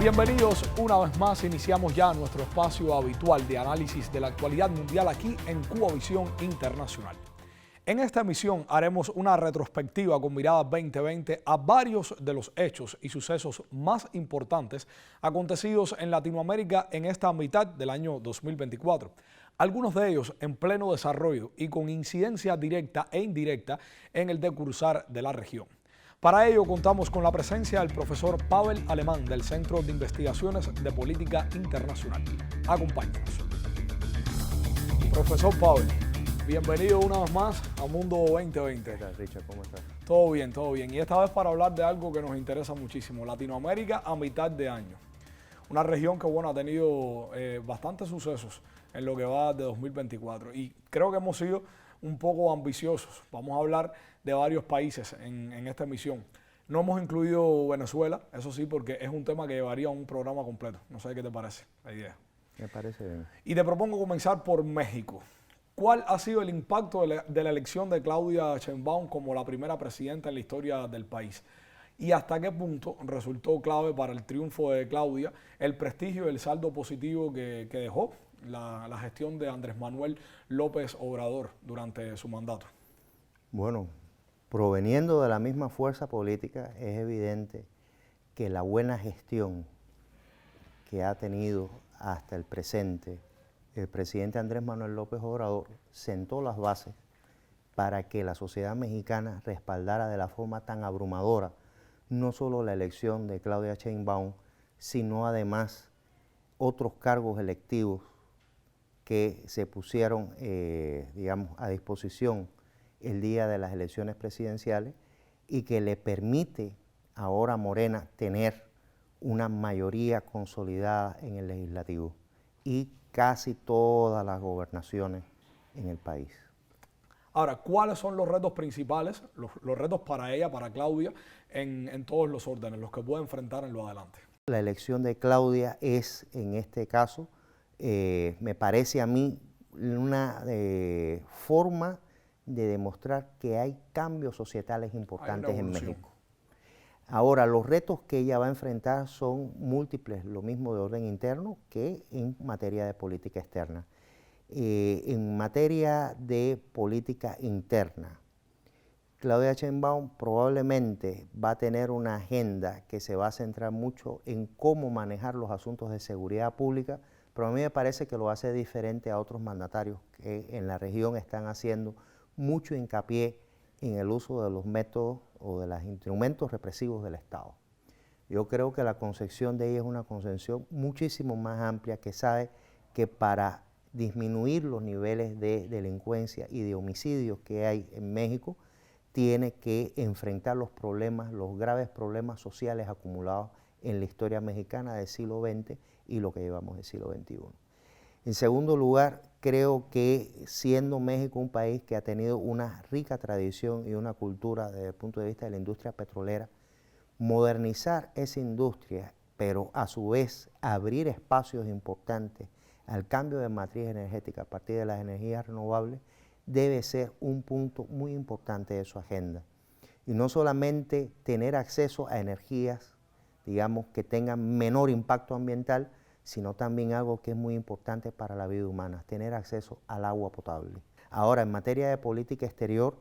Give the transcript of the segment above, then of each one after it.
Bienvenidos una vez más. Iniciamos ya nuestro espacio habitual de análisis de la actualidad mundial aquí en Cubavisión Internacional. En esta emisión haremos una retrospectiva con mirada 2020 a varios de los hechos y sucesos más importantes acontecidos en Latinoamérica en esta mitad del año 2024. Algunos de ellos en pleno desarrollo y con incidencia directa e indirecta en el decursar de la región. Para ello contamos con la presencia del profesor Pavel Alemán del Centro de Investigaciones de Política Internacional. Acompáñenos. Profesor Pavel, bienvenido una vez más a Mundo 2020. ¿Qué tal, Richard? ¿Cómo estás? Todo bien, todo bien. Y esta vez para hablar de algo que nos interesa muchísimo, Latinoamérica a mitad de año. Una región que, bueno, ha tenido bastantes sucesos en lo que va de 2024. Y creo que hemos sido un poco ambiciosos. Vamos a hablar de varios países en esta emisión. No hemos incluido Venezuela, eso sí, porque es un tema que llevaría a un programa completo. No sé qué te parece la idea. Me parece bien. Y te propongo comenzar por México. ¿Cuál ha sido el impacto de la elección de Claudia Sheinbaum como la primera presidenta en la historia del país? ¿Y hasta qué punto resultó clave para el triunfo de Claudia el prestigio y el saldo positivo que dejó la gestión de Andrés Manuel López Obrador durante su mandato? Bueno, proveniendo de la misma fuerza política, es evidente que la buena gestión que ha tenido hasta el presente el presidente Andrés Manuel López Obrador sentó las bases para que la sociedad mexicana respaldara de la forma tan abrumadora no solo la elección de Claudia Sheinbaum, sino además otros cargos electivos que se pusieron, a disposición el día de las elecciones presidenciales y que le permite ahora a Morena tener una mayoría consolidada en el legislativo y casi todas las gobernaciones en el país. Ahora, ¿cuáles son los retos principales, los retos para ella, para Claudia, en todos los órdenes, los que puede enfrentar en lo adelante? La elección de Claudia es, en este caso, me parece a mí una forma de demostrar que hay cambios societales importantes en México. Ahora, los retos que ella va a enfrentar son múltiples, lo mismo de orden interno que en materia de política externa. En materia de política interna, Claudia Sheinbaum probablemente va a tener una agenda que se va a centrar mucho en cómo manejar los asuntos de seguridad pública, pero a mí me parece que lo hace diferente a otros mandatarios que en la región están haciendo mucho hincapié en el uso de los métodos o de los instrumentos represivos del Estado. Yo creo que la concepción de ella es una concepción muchísimo más amplia que sabe que para disminuir los niveles de delincuencia y de homicidios que hay en México, tiene que enfrentar los problemas, los graves problemas sociales acumulados en la historia mexicana del siglo XX y lo que llevamos del siglo XXI. En segundo lugar, creo que siendo México un país que ha tenido una rica tradición y una cultura desde el punto de vista de la industria petrolera, modernizar esa industria, pero a su vez abrir espacios importantes al cambio de matriz energética a partir de las energías renovables, debe ser un punto muy importante de su agenda. Y no solamente tener acceso a energías, digamos, que tengan menor impacto ambiental, sino también algo que es muy importante para la vida humana, tener acceso al agua potable. Ahora, en materia de política exterior,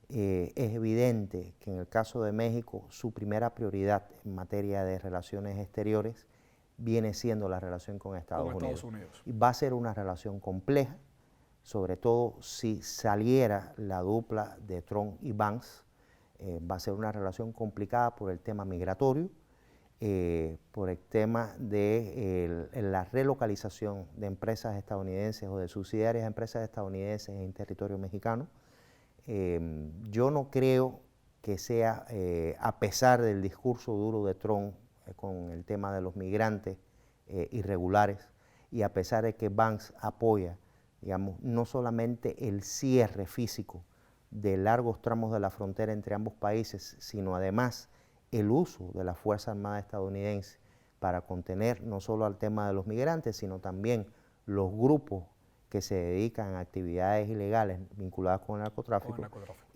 es evidente que en el caso de México, su primera prioridad en materia de relaciones exteriores viene siendo la relación con Estados Unidos. Y va a ser una relación compleja, sobre todo si saliera la dupla de Trump y Vance, va a ser una relación complicada por el tema migratorio, por el tema de la relocalización de empresas estadounidenses o de subsidiarias de empresas estadounidenses en territorio mexicano. Yo no creo que sea, a pesar del discurso duro de Trump con el tema de los migrantes irregulares y a pesar de que Vance apoya, digamos, no solamente el cierre físico de largos tramos de la frontera entre ambos países, sino además el uso de la Fuerza Armada estadounidense para contener no solo al tema de los migrantes, sino también los grupos que se dedican a actividades ilegales vinculadas con el narcotráfico,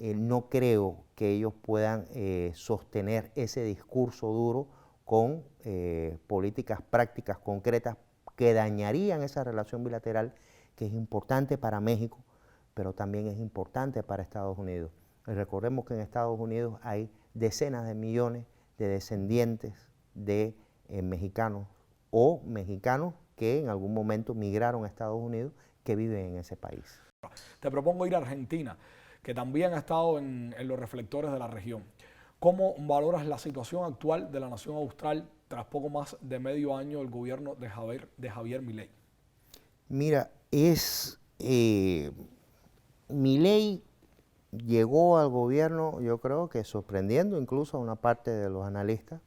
no creo que ellos puedan sostener ese discurso duro con políticas prácticas concretas que dañarían esa relación bilateral que es importante para México, pero también es importante para Estados Unidos. Y recordemos que en Estados Unidos hay decenas de millones de descendientes de mexicanos o mexicanos que en algún momento migraron a Estados Unidos que viven en ese país. Te propongo ir a Argentina, que también ha estado en los reflectores de la región. ¿Cómo valoras la situación actual de la nación austral tras poco más de medio año del gobierno de Javier Milei? Mira, Milei llegó al gobierno, yo creo que sorprendiendo incluso a una parte de los analistas.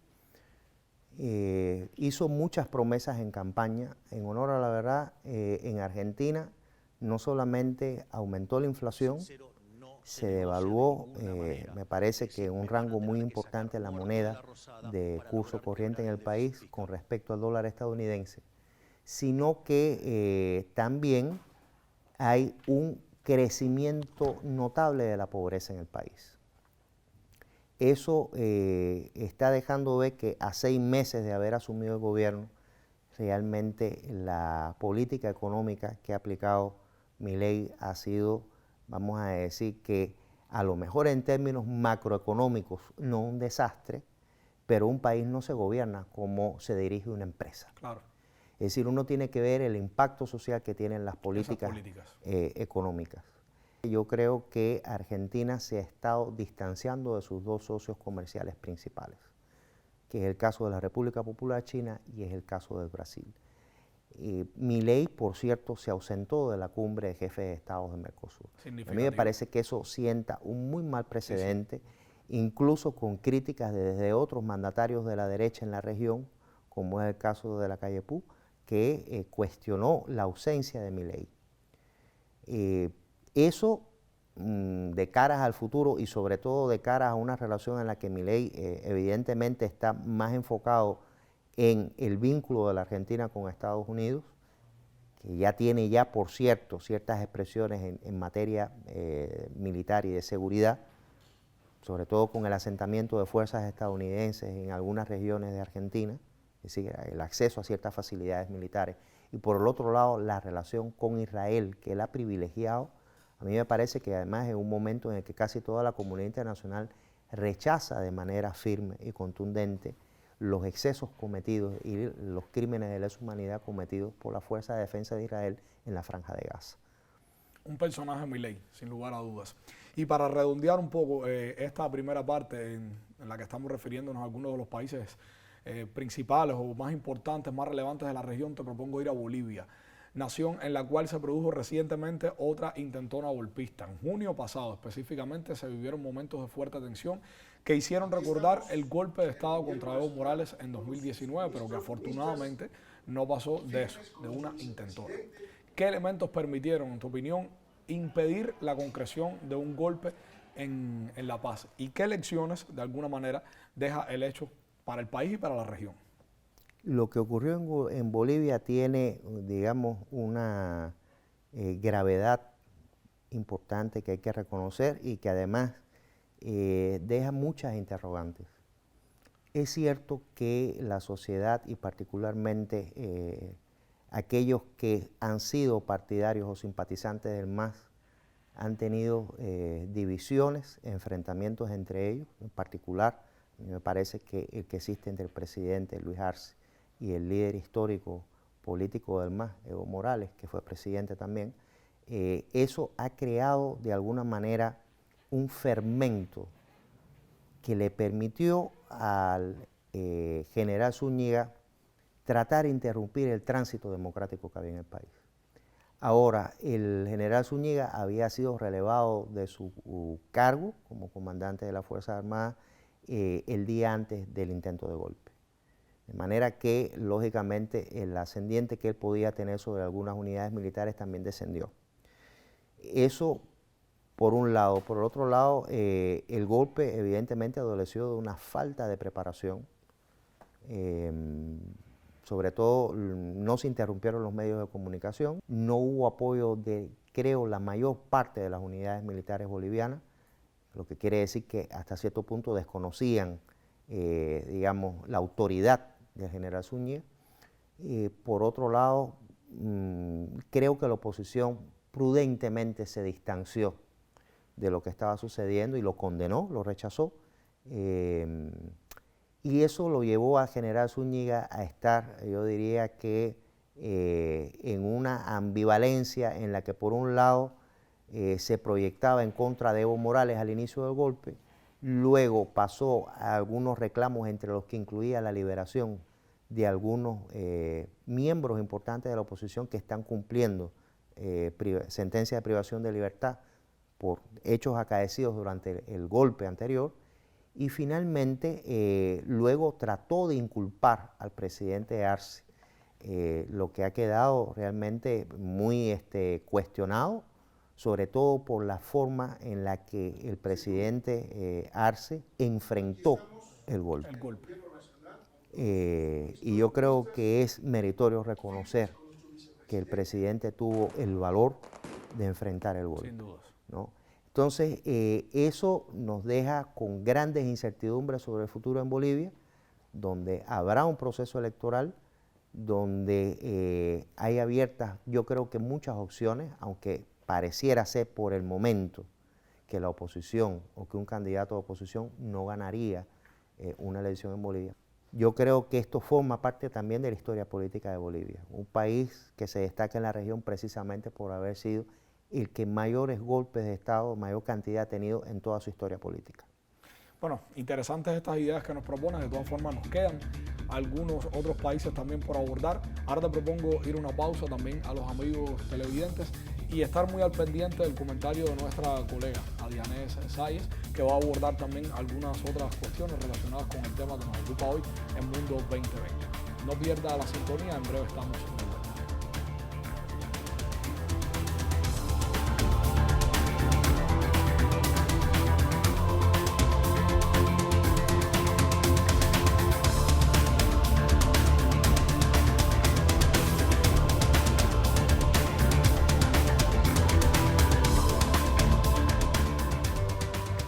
Hizo muchas promesas en campaña. En honor a la verdad, en Argentina no solamente aumentó la inflación, se devaluó, me parece que un rango muy importante la moneda de curso corriente en el país con respecto al dólar estadounidense, sino que también hay un crecimiento notable de la pobreza en el país. Eso está dejando ver que a 6 meses de haber asumido el gobierno, realmente la política económica que ha aplicado Milei ha sido, vamos a decir que a lo mejor en términos macroeconómicos no un desastre, pero un país no se gobierna como se dirige una empresa. Claro. Es decir, uno tiene que ver el impacto social que tienen las políticas. Económicas. Yo creo que Argentina se ha estado distanciando de sus dos socios comerciales principales, que es el caso de la República Popular China y es el caso del Brasil. Milei, por cierto, se ausentó de la cumbre de jefes de Estados de Mercosur. A mí me parece que eso sienta un muy mal precedente, incluso con críticas desde otros mandatarios de la derecha en la región, como es el caso de Lacalle Pou, que cuestionó la ausencia de Milei. Eso de caras al futuro y sobre todo de caras a una relación en la que Milei evidentemente está más enfocado en el vínculo de la Argentina con Estados Unidos, que ya tiene por cierto ciertas expresiones en materia militar y de seguridad, sobre todo con el asentamiento de fuerzas estadounidenses en algunas regiones de Argentina, es decir, el acceso a ciertas facilidades militares, y por el otro lado la relación con Israel, que él ha privilegiado. A mí me parece que además es un momento en el que casi toda la comunidad internacional rechaza de manera firme y contundente los excesos cometidos y los crímenes de lesa humanidad cometidos por la Fuerza de Defensa de Israel en la Franja de Gaza. Un personaje Milei, sin lugar a dudas. Y para redondear un poco esta primera parte en la que estamos refiriéndonos a algunos de los países principales o más importantes, más relevantes de la región, te propongo ir a Bolivia, nación en la cual se produjo recientemente otra intentona golpista. En junio pasado específicamente se vivieron momentos de fuerte tensión que hicieron recordar el golpe de Estado contra Evo Morales en 2019, pero que afortunadamente no pasó de eso, de una intentona. ¿Qué elementos permitieron, en tu opinión, impedir la concreción de un golpe en La Paz? ¿Y qué lecciones, de alguna manera, deja el hecho para el país y para la región? Lo que ocurrió en Bolivia tiene, digamos, una gravedad importante que hay que reconocer y que además deja muchas interrogantes. Es cierto que la sociedad y particularmente aquellos que han sido partidarios o simpatizantes del MAS han tenido divisiones, enfrentamientos entre ellos. En particular, me parece que el que existe entre el presidente Luis Arce y el líder histórico político del MAS, Evo Morales, que fue presidente también, eso ha creado de alguna manera un fermento que le permitió al general Zúñiga tratar de interrumpir el tránsito democrático que había en el país. Ahora, el general Zúñiga había sido relevado de su cargo como comandante de las Fuerzas Armadas el día antes del intento de golpe. De manera que, lógicamente, el ascendiente que él podía tener sobre algunas unidades militares también descendió. Eso por un lado. Por el otro lado, el golpe evidentemente adoleció de una falta de preparación. Sobre todo, no se interrumpieron los medios de comunicación, no hubo apoyo de, creo, la mayor parte de las unidades militares bolivianas, lo que quiere decir que hasta cierto punto desconocían digamos, la autoridad del general Zúñiga. Por otro lado, creo que la oposición prudentemente se distanció de lo que estaba sucediendo y lo condenó, lo rechazó. Y eso lo llevó al general Zúñiga a estar, yo diría que, en una ambivalencia en la que por un lado se proyectaba en contra de Evo Morales al inicio del golpe, luego pasó a algunos reclamos entre los que incluía la liberación de algunos miembros importantes de la oposición que están cumpliendo sentencia de privación de libertad por hechos acaecidos durante el golpe anterior, y finalmente luego trató de inculpar al presidente Arce, lo que ha quedado realmente muy cuestionado, sobre todo por la forma en la que el presidente Arce enfrentó el golpe. Y yo creo que es meritorio reconocer que el presidente tuvo el valor de enfrentar el golpe. Sin dudas. ¿No? Entonces, eso nos deja con grandes incertidumbres sobre el futuro en Bolivia, donde habrá un proceso electoral, donde hay abiertas, yo creo que muchas opciones, aunque pareciera ser por el momento que la oposición o que un candidato de oposición no ganaría una elección en Bolivia. Yo creo que esto forma parte también de la historia política de Bolivia, un país que se destaca en la región precisamente por haber sido el que mayores golpes de Estado, mayor cantidad ha tenido en toda su historia política. Bueno, interesantes estas ideas que nos propones, de todas formas nos quedan algunos otros países también por abordar. Ahora te propongo ir a una pausa también a los amigos televidentes y estar muy al pendiente del comentario de nuestra colega Adianés Sáez, que va a abordar también algunas otras cuestiones relacionadas con el tema que nos ocupa hoy en Mundo 2020. No pierda la sintonía, en breve estamos de vuelta.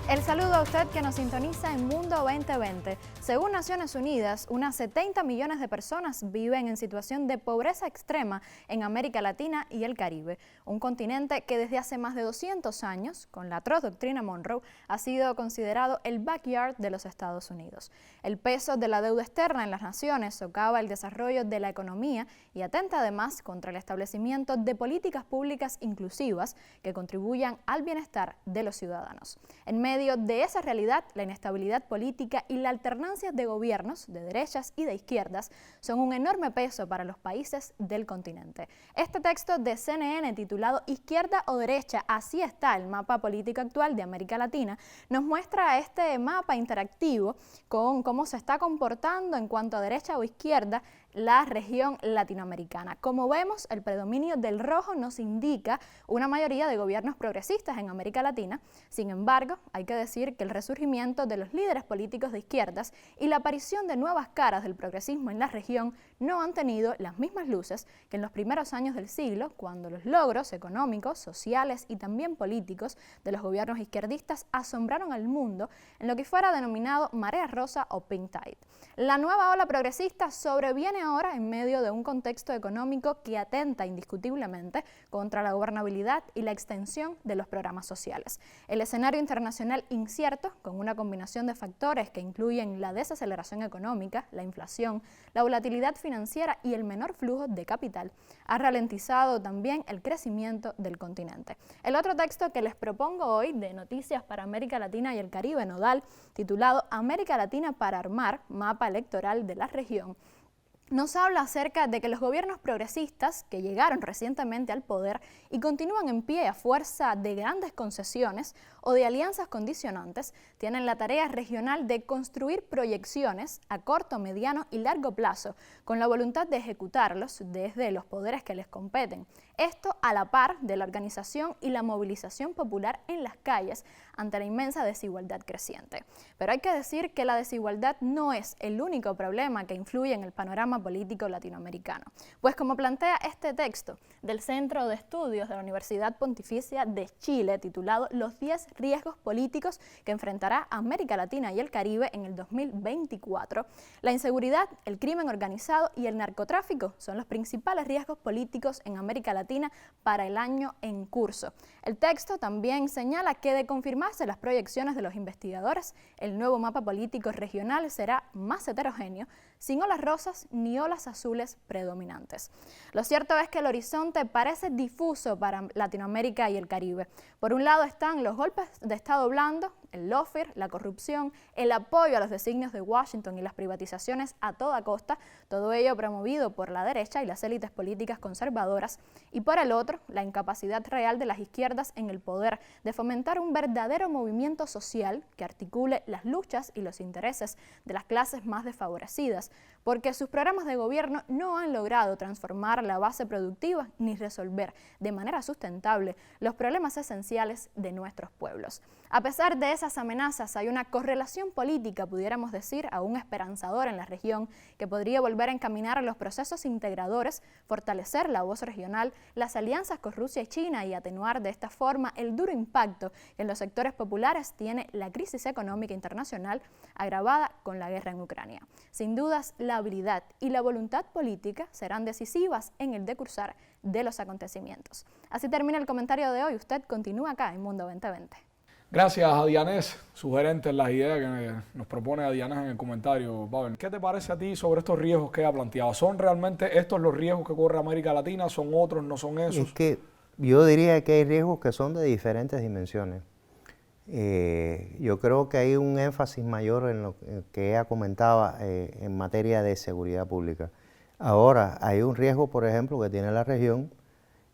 El saludo a usted que nos sintoniza en Mundo 2020. Según Naciones Unidas, unas 70 millones de personas viven en situación de pobreza extrema en América Latina y el Caribe, un continente que desde hace más de 200 años, con la atroz doctrina Monroe, ha sido considerado el backyard de los Estados Unidos. El peso de la deuda externa en las naciones socava el desarrollo de la economía y atenta además contra el establecimiento de políticas públicas inclusivas que contribuyan al bienestar de los ciudadanos. En medio de esa realidad, la inestabilidad política y la alternancia de gobiernos de derechas y de izquierdas son un enorme peso para los países del continente. Este texto de CNN titulado Izquierda o derecha, así está el mapa político actual de América Latina, nos muestra este mapa interactivo con cómo se está comportando en cuanto a derecha o izquierda la región latinoamericana. Como vemos, el predominio del rojo nos indica una mayoría de gobiernos progresistas en América Latina. Sin embargo, hay que decir que el resurgimiento de los líderes políticos de izquierdas y la aparición de nuevas caras del progresismo en la región no han tenido las mismas luces que en los primeros años del siglo, cuando los logros económicos, sociales y también políticos de los gobiernos izquierdistas asombraron al mundo en lo que fuera denominado marea rosa o pink tide. La nueva ola progresista sobreviene ahora en medio de un contexto económico que atenta indiscutiblemente contra la gobernabilidad y la extensión de los programas sociales. El escenario internacional incierto, con una combinación de factores que incluyen la desaceleración económica, la inflación, la volatilidad financiera y el menor flujo de capital, ha ralentizado también el crecimiento del continente. El otro texto que les propongo hoy de Noticias para América Latina y el Caribe, Nodal, titulado América Latina para armar, mapa electoral de la región, nos habla acerca de que los gobiernos progresistas que llegaron recientemente al poder y continúan en pie a fuerza de grandes concesiones o de alianzas condicionantes tienen la tarea regional de construir proyecciones a corto, mediano y largo plazo con la voluntad de ejecutarlos desde los poderes que les competen. Esto a la par de la organización y la movilización popular en las calles ante la inmensa desigualdad creciente. Pero hay que decir que la desigualdad no es el único problema que influye en el panorama panorama político latinoamericano. Pues como plantea este texto del Centro de Estudios de la Universidad Pontificia de Chile, titulado Los 10 riesgos políticos que enfrentará América Latina y el Caribe en el 2024, la inseguridad, el crimen organizado y el narcotráfico son los principales riesgos políticos en América Latina para el año en curso. El texto también señala que de confirmarse las proyecciones de los investigadores, el nuevo mapa político regional será más heterogéneo, sin olas rosas ni olas azules predominantes. Lo cierto es que el horizonte parece difuso para Latinoamérica y el Caribe. Por un lado están los golpes de Estado blando, el lawfare, la corrupción, el apoyo a los designios de Washington y las privatizaciones a toda costa, todo ello promovido por la derecha y las élites políticas conservadoras, y por el otro, la incapacidad real de las izquierdas en el poder de fomentar un verdadero movimiento social que articule las luchas y los intereses de las clases más desfavorecidas, porque sus programas de gobierno no han logrado transformar la base productiva ni resolver de manera sustentable los problemas esenciales de nuestros pueblos. A pesar de esas amenazas, hay una correlación política, pudiéramos decir, aún esperanzadora en la región, que podría volver a encaminar los procesos integradores, fortalecer la voz regional, las alianzas con Rusia y China y atenuar de esta forma el duro impacto que en los sectores populares tiene la crisis económica internacional agravada con la guerra en Ucrania. Sin dudas, la habilidad y la voluntad política serán decisivas en el decursar de los acontecimientos. Así termina el comentario de hoy. Usted continúa acá en Mundo 2020. Gracias a Dianés, sugerentes las ideas que nos propone a Dianés en el comentario. Pavel, ¿qué te parece a ti sobre estos riesgos que ha planteado? ¿Son realmente estos los riesgos que corre América Latina? ¿Son otros? ¿No son esos? Es que yo diría que hay riesgos que son de diferentes dimensiones. Yo creo que hay un énfasis mayor en lo que ella comentaba en materia de seguridad pública. Ahora, hay un riesgo, por ejemplo, que tiene la región,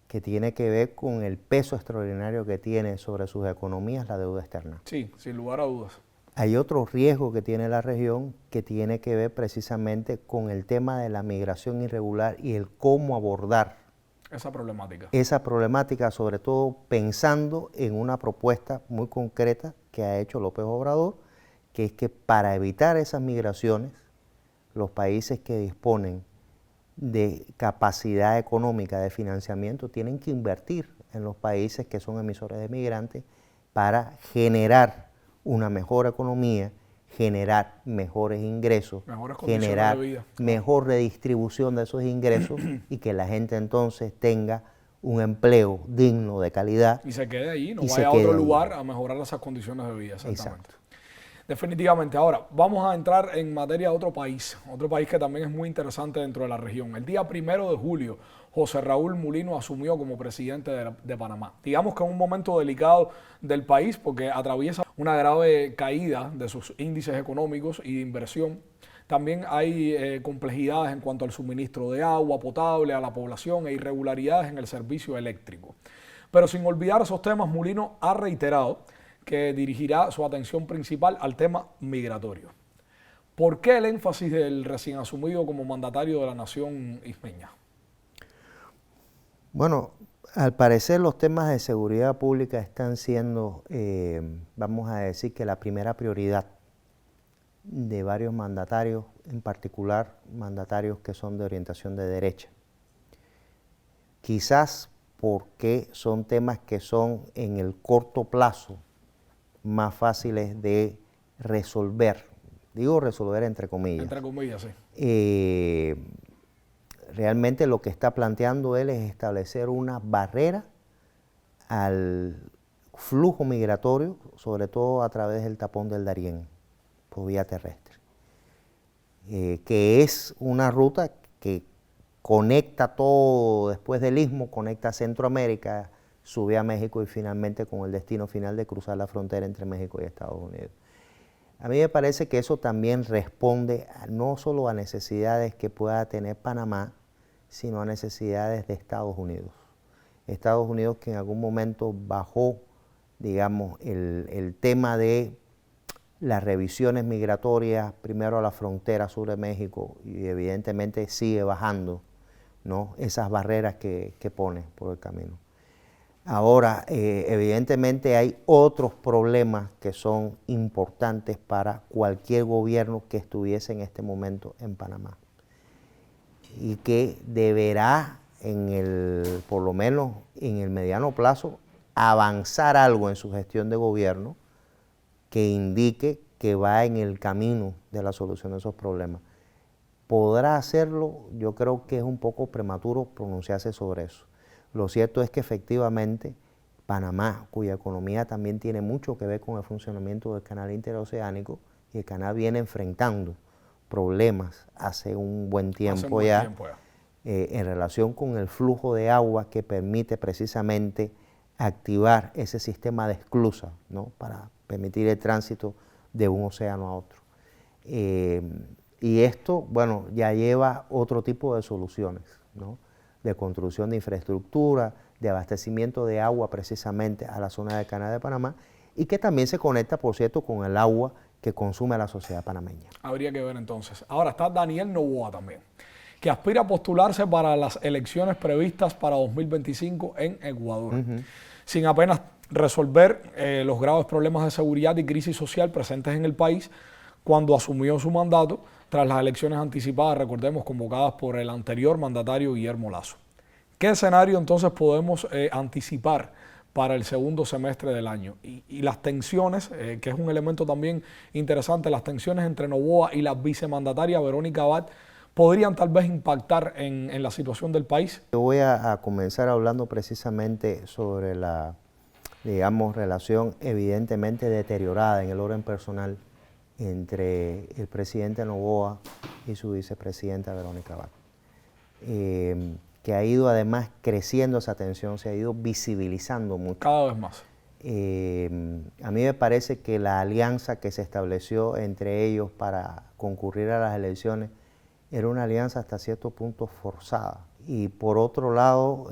que tiene que ver con el peso extraordinario que tiene sobre sus economías la deuda externa. Sí, sin lugar a dudas. Hay otro riesgo que tiene la región que tiene que ver precisamente con el tema de la migración irregular y el cómo abordar esa problemática. Esa problemática, sobre todo pensando en una propuesta muy concreta que ha hecho López Obrador, que es que para evitar esas migraciones, los países que disponen de capacidad económica de financiamiento tienen que invertir en los países que son emisores de migrantes para generar una mejor economía, generar mejores ingresos, generar mejor redistribución de esos ingresos y que la gente entonces tenga un empleo digno de calidad. Y se quede allí, no vaya a otro lugar a mejorar esas condiciones de vida. Exactamente. Exacto. Definitivamente. Ahora, vamos a entrar en materia de otro país que también es muy interesante dentro de la región. El día 1 de julio, José Raúl Mulino asumió como presidente de Panamá. Digamos que en un momento delicado del país porque atraviesa una grave caída de sus índices económicos y de inversión. También hay complejidades en cuanto al suministro de agua potable a la población e irregularidades en el servicio eléctrico. Pero sin olvidar esos temas, Mulino ha reiterado que dirigirá su atención principal al tema migratorio. ¿Por qué el énfasis del recién asumido como mandatario de la nación ismeña? Bueno, al parecer los temas de seguridad pública están siendo, vamos a decir que la primera prioridad de varios mandatarios, en particular mandatarios que son de orientación de derecha. Quizás porque son temas que son en el corto plazo más fáciles de resolver. Digo resolver entre comillas. Entre comillas, sí. Realmente lo que está planteando él es establecer una barrera al flujo migratorio, sobre todo a través del tapón del Darién, por vía terrestre, que es una ruta que conecta todo después del Istmo, conecta Centroamérica, sube a México y finalmente con el destino final de cruzar la frontera entre México y Estados Unidos. A mí me parece que eso también responde no solo a necesidades que pueda tener Panamá, sino a necesidades de Estados Unidos. Estados Unidos que en algún momento bajó, digamos, el tema de las revisiones migratorias, primero a la frontera sur de México, y evidentemente sigue bajando, ¿no?, esas barreras que pone por el camino. Ahora, evidentemente hay otros problemas que son importantes para cualquier gobierno que estuviese en este momento en Panamá. y que deberá, por lo menos en el mediano plazo, avanzar algo en su gestión de gobierno que indique que va en el camino de la solución de esos problemas. ¿Podrá hacerlo? Yo creo que es un poco prematuro pronunciarse sobre eso. Lo cierto es que efectivamente Panamá, cuya economía también tiene mucho que ver con el funcionamiento del canal interoceánico, y el canal viene enfrentando problemas hace un buen tiempo ya, en relación con el flujo de agua que permite precisamente activar ese sistema de esclusas, ¿no?, para permitir el tránsito de un océano a otro. Y esto, bueno, ya lleva otro tipo de soluciones, ¿no?, de construcción de infraestructura, de abastecimiento de agua precisamente a la zona del Canal de Panamá, y que también se conecta, por cierto, con el agua que consume la sociedad panameña. Habría que ver entonces. Ahora está Daniel Noboa también, que aspira a postularse para las elecciones previstas para 2025 en Ecuador. Sin apenas resolver los graves problemas de seguridad y crisis social presentes en el país cuando asumió su mandato tras las elecciones anticipadas, recordemos, convocadas por el anterior mandatario Guillermo Lasso. ¿Qué escenario entonces podemos anticipar para el segundo semestre del año? Y las tensiones, que es un elemento también interesante, las tensiones entre Noboa y la vicemandataria Verónica Abad, ¿podrían tal vez impactar en la situación del país? Yo voy a comenzar hablando precisamente sobre la, digamos, relación evidentemente deteriorada en el orden personal entre el presidente Noboa y su vicepresidenta Verónica Abad, que ha ido además creciendo esa tensión, se ha ido visibilizando mucho. Cada vez más. A mí me parece que la alianza que se estableció entre ellos para concurrir a las elecciones era una alianza hasta cierto punto forzada. Y por otro lado,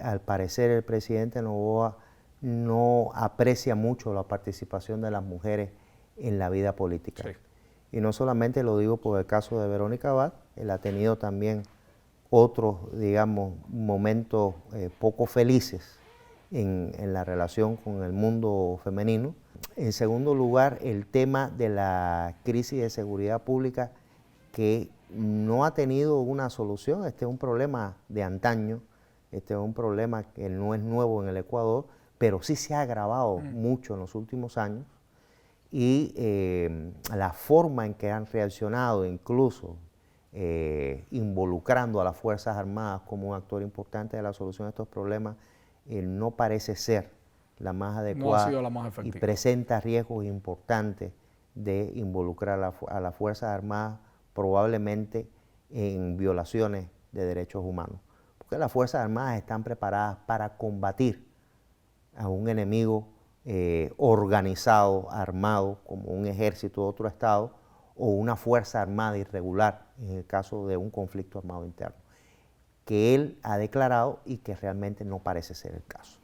al parecer el presidente Noboa no aprecia mucho la participación de las mujeres en la vida política. Sí. Y no solamente lo digo por el caso de Verónica Abad, él ha tenido también otros, digamos, momentos poco felices en la relación con el mundo femenino. En segundo lugar, el tema de la crisis de seguridad pública, que no ha tenido una solución. Este es un problema de antaño, este es un problema que no es nuevo en el Ecuador, pero sí se ha agravado mucho en los últimos años, y la forma en que han reaccionado, incluso involucrando a las Fuerzas Armadas como un actor importante de la solución de estos problemas, no parece ser la más adecuada, no ha sido la más efectiva, y presenta riesgos importantes de involucrar a las Fuerzas Armadas probablemente en violaciones de derechos humanos, porque las Fuerzas Armadas están preparadas para combatir a un enemigo organizado, armado, como un ejército de otro estado o una fuerza armada irregular en el caso de un conflicto armado interno, que él ha declarado y que realmente no parece ser el caso.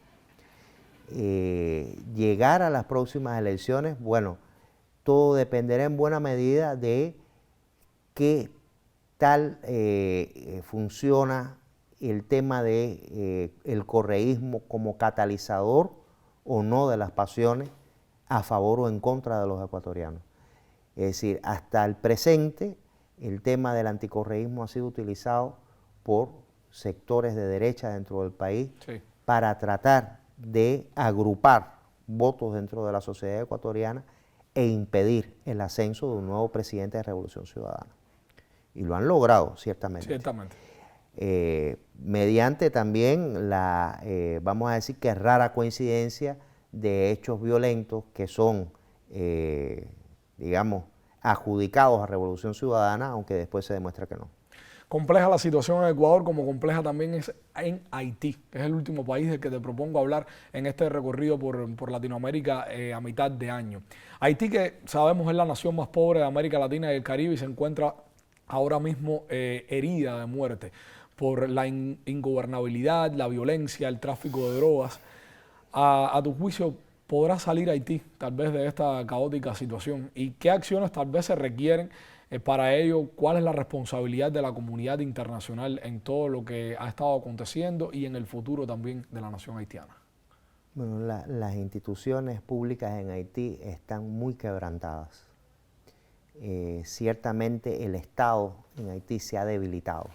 Llegar a las próximas elecciones, bueno, todo dependerá en buena medida de qué tal funciona el tema de el correísmo como catalizador o no de las pasiones a favor o en contra de los ecuatorianos. Es decir, hasta el presente el tema del anticorreísmo ha sido utilizado por sectores de derecha dentro del país, sí, para tratar de agrupar votos dentro de la sociedad ecuatoriana e impedir el ascenso de un nuevo presidente de Revolución Ciudadana. Y lo han logrado, ciertamente. Ciertamente. Mediante también la, vamos a decir que rara coincidencia de hechos violentos que son, digamos, adjudicados a Revolución Ciudadana, aunque después se demuestra que no. Compleja la situación en Ecuador, como compleja también es en Haití, que es el último país del que te propongo hablar en este recorrido por Latinoamérica a mitad de año. Haití, que sabemos es la nación más pobre de América Latina y el Caribe, y se encuentra ahora mismo herida de muerte por la ingobernabilidad, la violencia, el tráfico de drogas. A tu juicio, ¿podrá salir Haití tal vez de esta caótica situación? ¿Y qué acciones tal vez se requieren para ello? ¿Cuál es la responsabilidad de la comunidad internacional en todo lo que ha estado aconteciendo y en el futuro también de la nación haitiana? Bueno, las instituciones públicas en Haití están muy quebrantadas. Ciertamente el Estado en Haití se ha debilitado.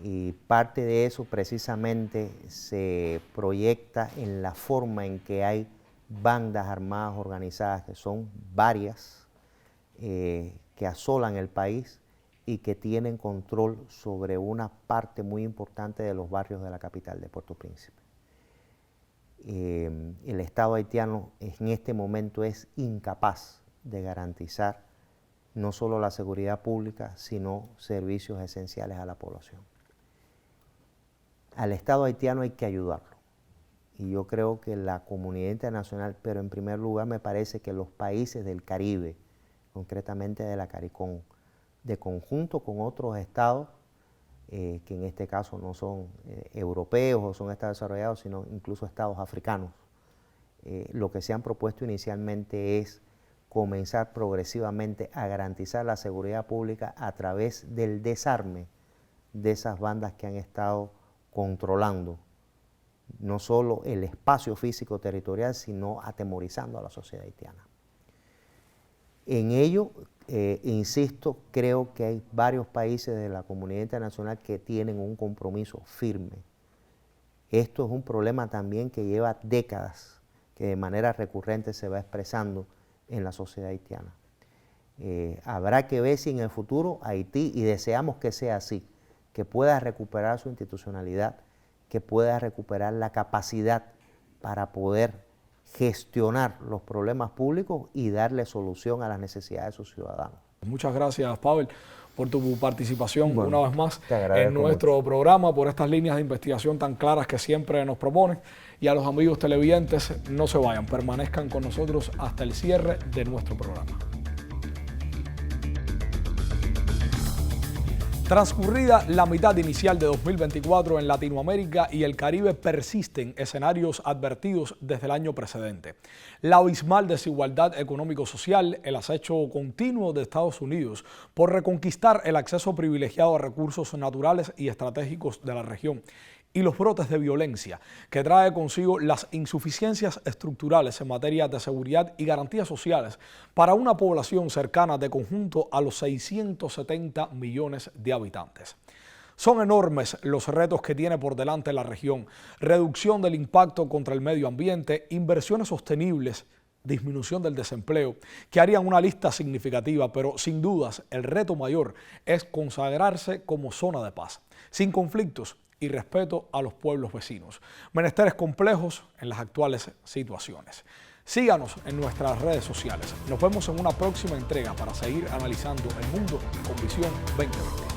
Y parte de eso precisamente se proyecta en la forma en que hay bandas armadas organizadas, que son varias, que asolan el país y que tienen control sobre una parte muy importante de los barrios de la capital de Puerto Príncipe. El Estado haitiano en este momento es incapaz de garantizar no solo la seguridad pública, sino servicios esenciales a la población. Al Estado haitiano hay que ayudarlo. Y yo creo que la comunidad internacional, pero en primer lugar me parece que los países del Caribe, concretamente de la CARICOM, de conjunto con otros estados, que en este caso no son europeos o son estados desarrollados, sino incluso estados africanos, lo que se han propuesto inicialmente es comenzar progresivamente a garantizar la seguridad pública a través del desarme de esas bandas que han estado controlando no solo el espacio físico territorial, sino atemorizando a la sociedad haitiana. En ello, insisto, creo que hay varios países de la comunidad internacional que tienen un compromiso firme. Esto es un problema también que lleva décadas, que de manera recurrente se va expresando en la sociedad haitiana. Habrá que ver si en el futuro Haití, y deseamos que sea así, que pueda recuperar su institucionalidad, que pueda recuperar la capacidad para poder gestionar los problemas públicos y darle solución a las necesidades de sus ciudadanos. Muchas gracias, Pavel, por tu participación una vez más en nuestro mucho programa, por estas líneas de investigación tan claras que siempre nos proponen. Y a los amigos televidentes, no se vayan, permanezcan con nosotros hasta el cierre de nuestro programa. Transcurrida la mitad inicial de 2024 en Latinoamérica y el Caribe persisten escenarios advertidos desde el año precedente. La abismal desigualdad económico-social, el acecho continuo de Estados Unidos por reconquistar el acceso privilegiado a recursos naturales y estratégicos de la región, y los brotes de violencia que trae consigo las insuficiencias estructurales en materia de seguridad y garantías sociales para una población cercana de conjunto a los 670 millones de habitantes. Son enormes los retos que tiene por delante la región: reducción del impacto contra el medio ambiente, inversiones sostenibles, disminución del desempleo, que harían una lista significativa, pero sin dudas el reto mayor es consagrarse como zona de paz, sin conflictos y respeto a los pueblos vecinos. Menesteres complejos en las actuales situaciones. Síganos en nuestras redes sociales. Nos vemos en una próxima entrega para seguir analizando el mundo con Visión 2020.